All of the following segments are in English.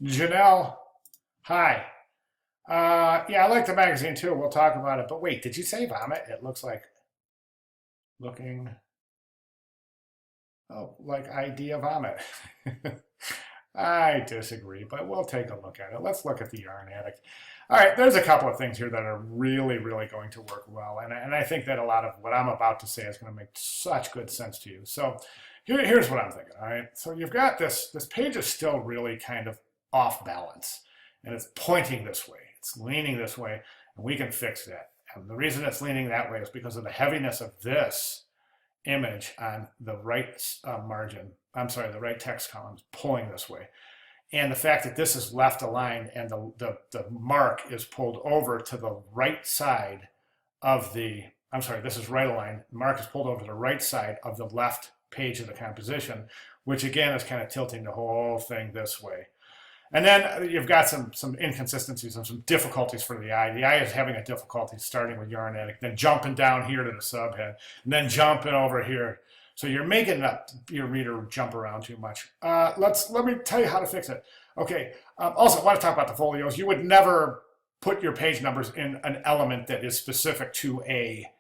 Janelle, hi. Yeah, I like the magazine too. We'll talk about it. But wait, did you say vomit? It looks like looking, oh, like idea vomit. I disagree, but we'll take a look at it. Let's look at the Yarn Addict. All right, there's a couple of things here that are really, really going to work well. And I think that a lot of what I'm about to say is going to make such good sense to you. So here's what I'm thinking, all right? So you've got this page is still really kind of off balance, and it's pointing this way. It's leaning this way, and we can fix that. And the reason it's leaning that way is because of the heaviness of this image on the right margin. I'm sorry, the right text column is pulling this way. And the fact that this is left aligned and the mark is pulled over to the right side of the, I'm sorry, this is right aligned. The mark is pulled over to the right side of the left page of the composition, which again is kind of tilting the whole thing this way. And then you've got some inconsistencies and some difficulties for the eye. The eye is having a difficulty starting with Yarn Addict, then jumping down here to the subhead, and then jumping over here. So you're making your reader jump around too much. Let me tell you how to fix it. Okay. Also, I want to talk about the folios. You would never put your page numbers in an element that is specific to a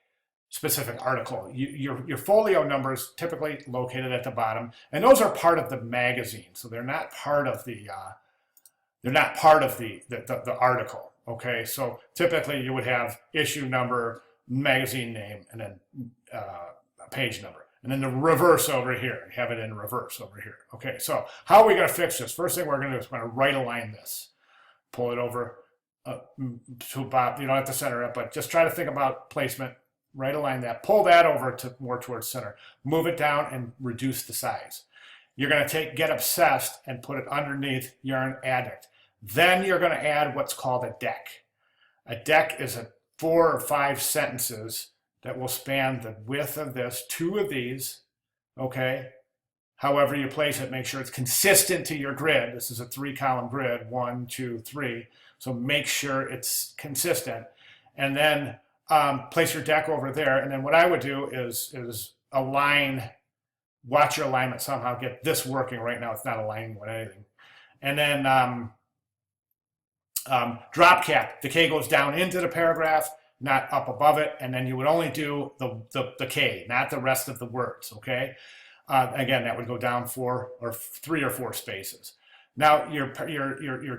specific article. Your folio numbers typically located at the bottom, and those are part of the magazine, so they're not part of the the article. Okay, so typically you would have issue number, magazine name, and then a page number. And then the reverse over here, have it in reverse over here. Okay, so how are we going to fix this? First thing we're going to do is we're going to right align this. Pull it over to about, you don't have to center it, but just try to think about placement. Right align that. Pull that over to more towards center. Move it down and reduce the size. You're going to take Get Obsessed and put it underneath Yarn Addict. Then you're going to add what's called a deck. A deck is 4 or 5 sentences that will span the width of this, 2 of these, okay? However you place it, make sure it's consistent to your grid. This is a 3-column grid, 1, 2, 3. So make sure it's consistent. And then place your deck over there. And then what I would do is align, watch your alignment somehow, get this working. Right now it's not aligning with anything. And then drop cap, the K goes down into the paragraph, not up above it, and then you would only do the K, not the rest of the words, okay? Again, that would go down 3 or 4 spaces. Now your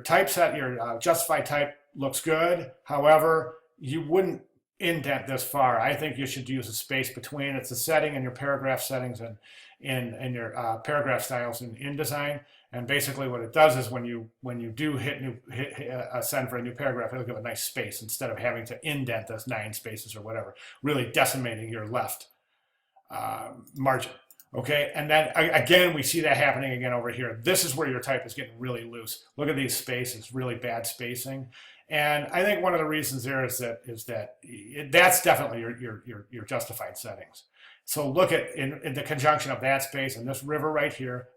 typeset, your justified type looks good. However, you wouldn't indent this far. I think you should use a space between. It's a setting in your paragraph settings and in your paragraph styles in InDesign. And basically what it does is when you do hit send for a new paragraph, it'll give a nice space instead of having to indent those 9 spaces or whatever, really decimating your left margin. Okay, and then again, we see that happening again over here. This is where your type is getting really loose. Look at these spaces, really bad spacing. And I think one of the reasons there is that's definitely your justified settings. So look at in the conjunction of that space and this river right here,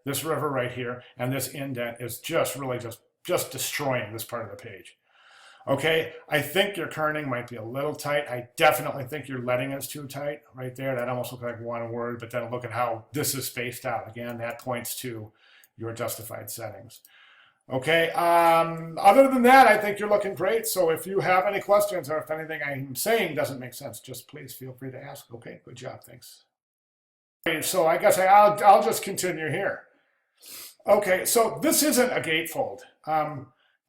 and this indent is just really just destroying this part of the page. Okay, I think your kerning might be a little tight. I definitely think your leading is too tight right there. That almost looks like one word, but then look at how this is spaced out. Again, that points to your justified settings. Okay, other than that, I think you're looking great. So if you have any questions or if anything I'm saying doesn't make sense, just please feel free to ask. Okay, good job, thanks. Okay, so I guess I'll just continue here. Okay, so this isn't a gatefold.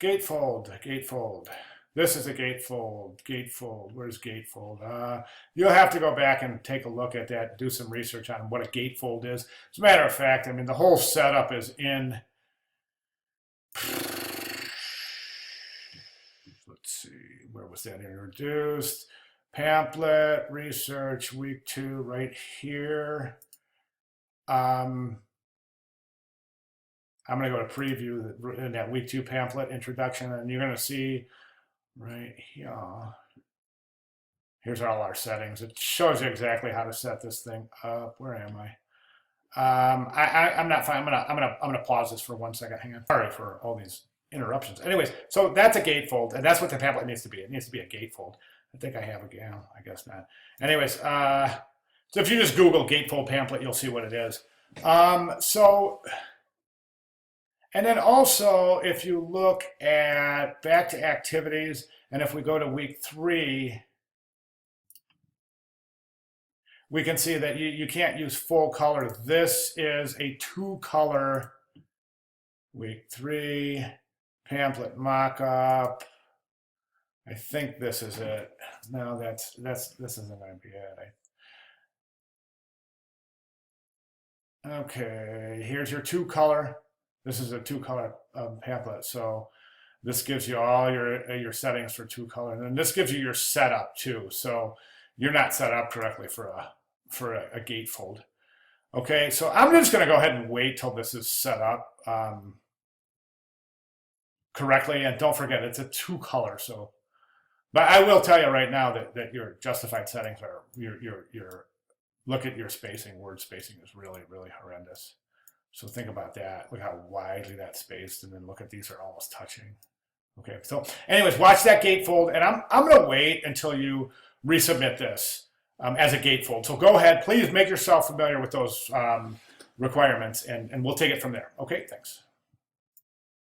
Gatefold. This is a gatefold. Where's gatefold? You'll have to go back and take a look at that, do some research on what a gatefold is. As a matter of fact, I mean, the whole setup is in, let's see, where was that introduced? Pamphlet, research, week 2, right here. I'm going to go to preview in that week 2 pamphlet introduction, and you're going to see right here. Here's all our settings. It shows you exactly how to set this thing up. Where am I? I'm not fine. I'm gonna pause this for 1 second. Hang on. Sorry for all these interruptions. Anyways, so that's a gatefold, and that's what the pamphlet needs to be. It needs to be a gatefold. I think I have a gal. I guess not. Anyways, so if you just Google gatefold pamphlet, you'll see what it is. So And then also, if you look at back to activities, and if we go to week 3, we can see that you can't use full color. This is a 2-color week 3 pamphlet mock-up. I think this is it. No, this isn't going to be it. Okay, here's your 2-color. This is a 2-color pamphlet. So this gives you all your settings for 2-color, and then this gives you your setup too. So you're not set up correctly for a gatefold. Okay, so I'm just going to go ahead and wait till this is set up correctly, and don't forget it's a 2-color. So, but I will tell you right now that your justified settings are your look at your spacing. Word spacing is really horrendous. So think about that. Look how widely that's spaced, and then look at these are almost touching. Okay, so anyways, watch that gatefold, and I'm going to wait until you resubmit this as a gatefold. So go ahead, please make yourself familiar with those requirements, and we'll take it from there. Okay, thanks.